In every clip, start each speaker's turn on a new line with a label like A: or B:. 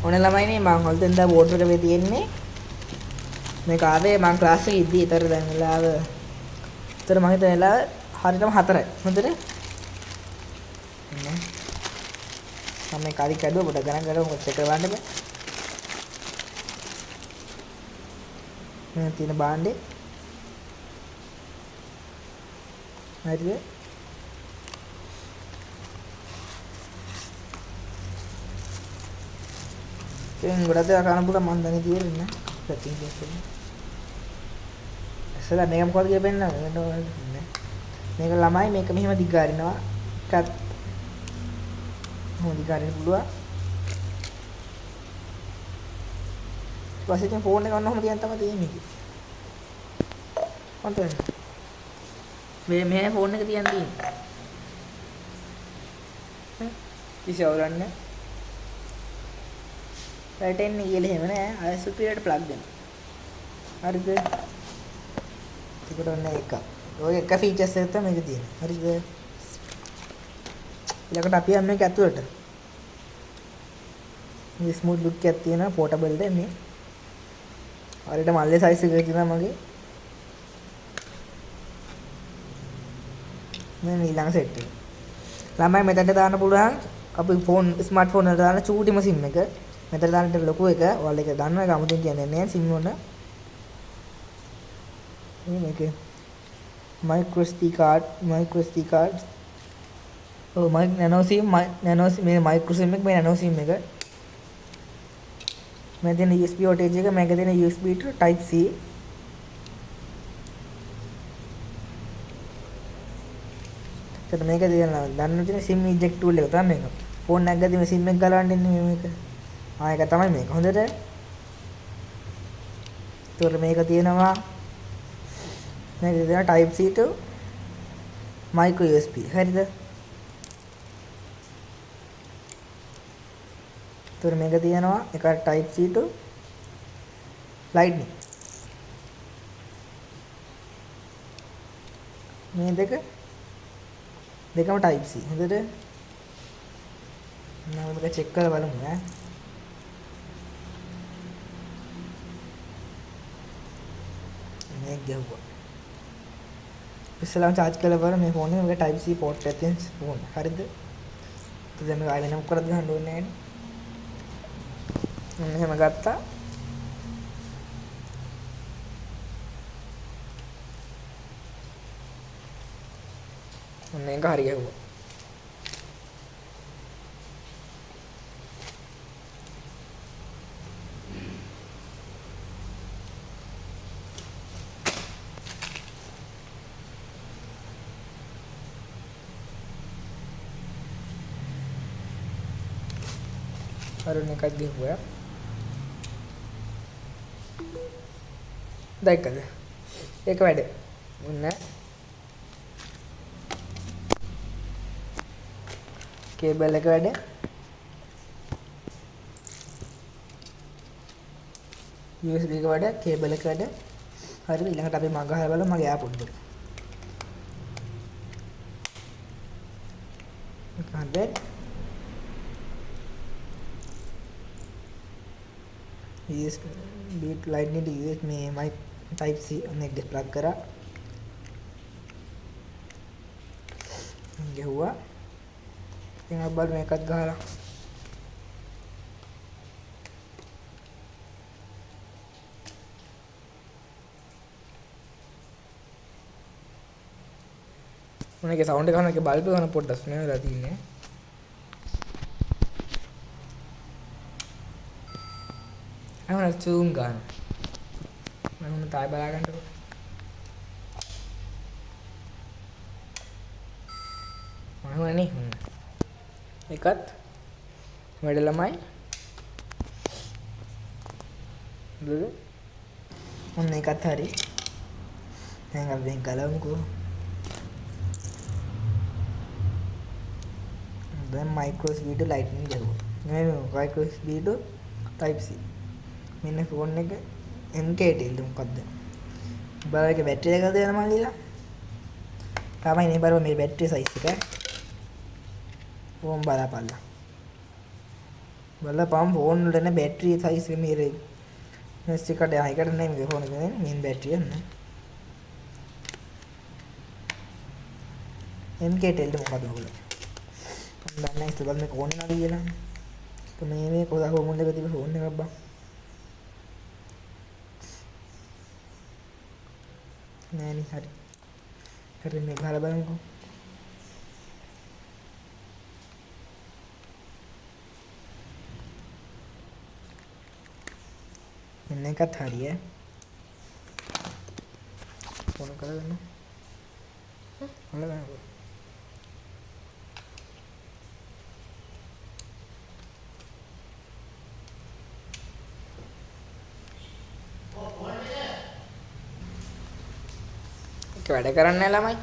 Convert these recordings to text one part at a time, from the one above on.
A: ඕනේ ළමයිනේ මං හොල්තෙන් දා බෝඩ් එක මේ තියෙන්නේ මේක ආවේ මං ක්ලාස් එකේ ඉද්දි ඊතර දැන් වෙලාව ඊතර මම හිතන වෙලාව හරියටම 4යි හොඳට මම මේ කාලි කැඩුව පොඩ ගණන් කරමු චෙක් කරවන්න බෑ මේ තියෙන බාණ්ඩේ හරිද දැන් ගොඩක් දේවල් කරන්න පුළුවන් මම දන්නේ තියෙන්නේ නැහැ සෙටින්ග් එකේ එසලා මේක මොකද කියලා පෙන්නන්න මේක ළමයි මේක මෙහෙම දිගාරිනවා එකත් මොකද දිගාරින්න පුළුවන් ඊපස්සේ ෆෝන් එක ගන්න ඔහම තියන් තමයි තියෙන්නේ මේක මොකද මේ ෆෝන් එක තියන් තියෙන්නේ කිසි අවුලක් නැහැ වැටෙන්නේ කියලා එහෙම නෑ ISP එකට ප්ලග් දෙනවා හරිද ඒකට ඔන්න එක ඔය එක ෆීචර්ස් එක තමයි මේක තියෙන්නේ හරිද ඊළඟට අපි යන්නේ මේක ඇතුළට මේ ස්මූත් ලුක් එකක් තියෙනවා පෝටබල් ද මේ හරියට මල්ලේ සයිස් එකක තියෙනවා මගේ මේ ඊළඟ සෙට් එක ළමයි මෙතනට දාන්න පුළුවන් අපි ෆෝන් ස්මාර්ට්ෆෝන් වලට දාන චූටිම සිම් එක මෙතන දාන්න ලොකු එක ඔයාලා ඒක දන්නවා ඒක 아무තෙන් කියන්නේ නැහැ සිම් වල මේක micro SD card oh nano sim මේ micro sim එක මේ nano sim එක මේ දෙන USB voltage එක මේක දෙන USB to type C එතන මේක දෙනවා දන්න තියෙන sim eject tool එක තමයි මේක ෆෝන් එකක් ගත්තම sim එක ගලවන්න ඉන්නේ මේක ඒක තමයි මේක හොඳට ඒතර මේක තියෙනවා මේක දෙනවා type C to micro USB හරිද ඒතර මේක තියෙනවා එක type C to lightning මේ දෙකම type C හොඳට මම මේක චෙක් කරලා බලමු ඈ මේක ගැහුවා ඉස්සෙල්ලාම charge කරලා බලන්න මේ ෆෝන් එක මේක type C port එකක් තියෙන ෆෝන් හරිද දැන් මේක ආයෙ වෙනම කරලා ගහන්න ඕනේ නැහැ නේ මෙහෙම ගත්තා මේක හරි ගැහුවා අරුණ එකක් ගිහුවා දැක්කද ඒක වැඩ මොන්න කේබල් එක වැඩ USB එක වැඩ කේබල් එක වැඩ හරිද ඊළඟට අපි මග ගහලා බලමු මගේ ආපොඩ් එක හරිද USB beat lightning to USB में mic type C हमने प्लग करा ये हुआ यहाँ बल में कट गया उन्हें के साउंड खाना के बाल पे खाना पोट दस में रहती है I'm zoom gun. I'm gonna tie back into it. I'm gonna එකත් වැඩ ළමයි දුර ඔන්න එකත් හරි දැන් අපි මේක ගලවමුකෝ දැන් micro USB to lightning ගලවුවා මේ micro USB to type C මෙන්න ෆෝන් එක MK8 ඉල්ල මොකද්ද බලන්න ඒක බැටරි එක දෙන්න මම දීලා තමයි මේ බලව මේ බැටරි සයිස් එක ඕම් බලපල්ලා බලපම් ෆෝන් වලට නේ බැටරි සයිස් එක මේ මෙස් එකට හයිකට නේ මේ ෆෝන් එකේ මේන් බැටරිය නේ MK10 මොකද ඔයගොල්ලෝ මම දන්නේ නැහැ ඉතින් මේක ඕනේ නැද කියලා මේ කොහොමද ෆෝන් එක තිබ්බ ෆෝන් එකක් බං නෑනේ හරි හරි මේ ගහලා බලමුකෝ මෙන්න එකත් හරිය ෆෝන් කරගන්න හොල ගන්නකෝ වැඩ කරන්නේ නැහැ ළමයි.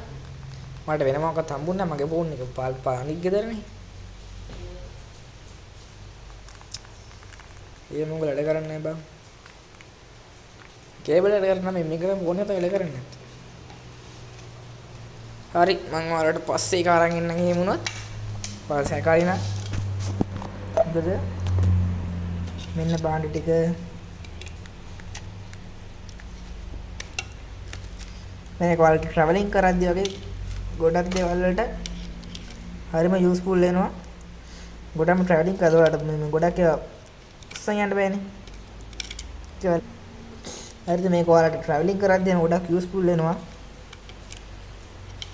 A: මට වෙන මොකක්වත් හම්බුන්නේ නැහැ. මගේ ෆෝන් එක පානික් ගෙදරනේ. ඒ මොකද වැඩ කරන්නේ නැහැ බං. කේබල් වැඩ කරන්නේ නැහැ මේක ෆෝන් එක වැඩ කරන්නේ නැත්තේ. හරි මම ඔයාලට පස්සේ ඒක අරන් එන්නම් එහෙම වුණොත්. ඔයාලා සැකයි නා. මොකද මෙන්න බාණ්ඩ ටික මේක ඔයාලට ට්‍රැවලින් කරද්දී වගේ ගොඩක් දේවල් වලට හරිම යූස්ෆුල් වෙනවා. ගොඩක්ම ට්‍රැවලින් කරද්දී මේ ගොඩක් ඒවා උස්සන් යන්න බෑනේ. ඒක හරිද මේක ඔයාලට ට්‍රැවලින් කරද්දී ගොඩක් යූස්ෆුල් වෙනවා.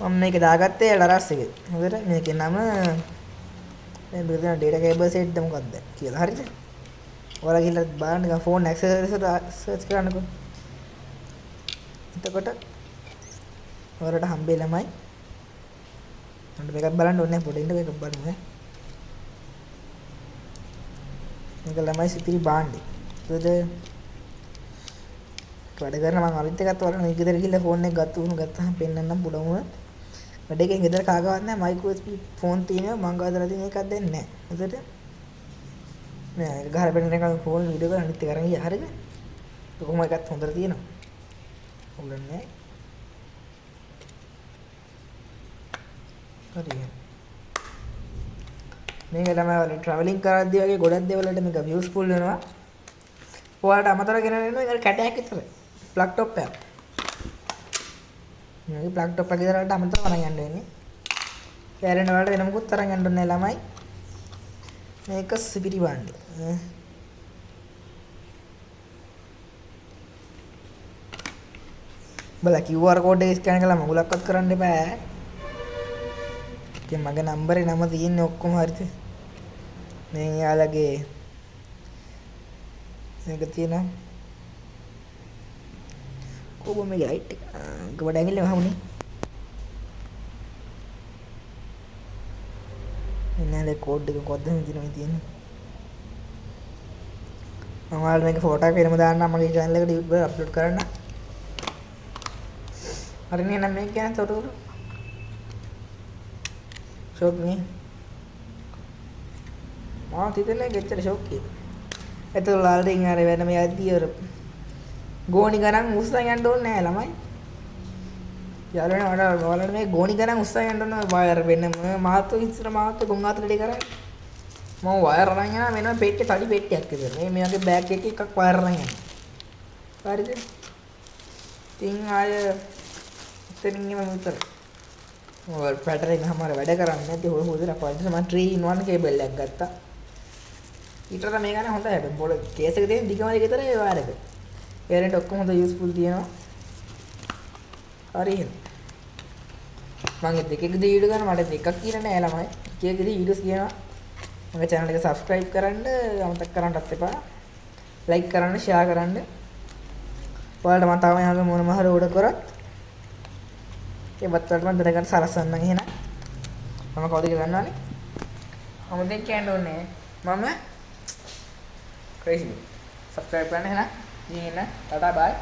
A: මම මේක දාගත්තේ ලරස් එකේ. හොඳට මේකේ නම මේ බෙදන ඩේටා කේබල් සෙට් මොකක්ද කියලා. හරිද? ඔයාලා ගිහලා බලන්න නිකන් ෆෝන් ඇක්සසරිස් වලට සර්ච් කරන්නකෝ. එතකොට ඔයාලට හම්බෙයි ළමයි. මම මේකත් බලන්න ඕනේ පොඩි ඉන්න මේක බලමු ඈ. මේක ළමයි සිතිරි බාණ්ඩේ. ඒකද වැඩ කරන මම අනිත් එකත් ඔයාලා මේ ගෙදර ගිහලා ෆෝන් එක ගත්තාම පෙන්නන්නම් පුඩමුව. වැඩ එකෙන් ගෙදර කාගවත් නැහැ මයික්‍රෝ USB ෆෝන් තියෙනවා මං ගාදලා තියෙන එකක් දෙන්නේ නැහැ. හරිද? නෑ ගහලා පෙන්නන එක ෆෝන් වීඩියෝ කරලා අනිත් එක අරන් ගියා. හරිද? කොහොම එකත් හොඳට තියෙනවා. හොල්ලන්නේ හරි මේක තමයි ඔයාලා ට්‍රැවලින් කරද්දී වගේ ගොඩක් දේවල් වලට මේක යූස්ෆුල් වෙනවා. ඔයාලට අමතර ගෙනගෙන එනවා ඒක කැටයක් විතර. ප්ලග් টොප් එකක්. මේ ප්ලග් টොප් එක විතරට අමතර වරන් යන්න වෙන්නේ. කැරෙන වලට වෙන මොකුත් තරම් යන්න ඕනේ ළමයි. මේක සිපිරි බාණ්ඩේ. බල QR කෝඩ් එක ස්කෑන් කළා මගුලක්වත් කරන්න එපා. ඉතින් මගේ නම්බරේ නම තියෙන්නේ ඔක්කොම හරිද? මේ යාළගේ මේක තියෙනවා. කොහොම මේ ලයිට් එක ගොඩ ඇඟිල්ලේ වහමුනේ. එන්නලේ කෝඩ් එක කොද්ද හිටිනවා තියෙන්නේ. මම ඔයාලට මේක ෆොටෝ එක එනම දාන්නම් මගේ channel එකට YouTube එකට අප්ලෝඩ් කරන්න. හරිනේ නම් මේක ගැන තොරතුරු ෂොක් නේ මම හිතන්නේ ගෙච්චර ෂොක් කියලා. ඒතකොට ලාල්රින් ආරේ වෙන මේ යද්දී අර ගෝණි ගණන් උස්සන් යන්න ඕනේ නැහැ ළමයි. යාළුවනේ ඔයාලට මේ ගෝණි ගණන් උස්සන් යන්න ඕනේ වයර් වෙනම මාත්තු ඉස්සර මාත්තු ගොන් අතර දෙක කරන්නේ. මම වයර් අරන් යනවා වෙන පෙට්ටිය තඩි පෙට්ටියක් විතර. මේ වගේ බෑග් එකක එකක් වයර් අරන් යනවා. හරිද? ඉතින් ආය ඉතින් ඉන්නේ මම විතර. ඔය පැටර් එක හැමෝම වැඩ කරන්නේ නැති හොය හොදලා පයින්ට මම 3-in-1 කේබල් එකක් ගත්තා. ඊටතර මේ ගානේ හොඳයි හැබැයි පොළ කේස් එක තියෙන දිගම දෙක විතර ඒ වයර් එක. ඒරෙන්ට ඔක්කොම හොඳ යූස්ෆුල් තියෙනවා. හරි එහෙනම්. මම දෙකකදී වීඩියෝ කරන මට දෙකක් කියන නෑ ළමයි. එකකදී වීඩියෝස් කියනවා. මගේ channel එක subscribe කරන්න අමතක කරන්නත් එපා. like කරන්න, share කරන්න. ඔයාලට මම තාම යහම මොනම හරි ඕඩර් කරත් ඒවත් වලට මම දැනගන්න සලස්වන්නම් එහෙනම්. මම කවුද කියලා දන්නවනේ? මම දැන් කියන්න ඕනේ. මම crazy. subscribe කරන්න එහෙනම්. ඉතින් එන්න. ටටා බයි.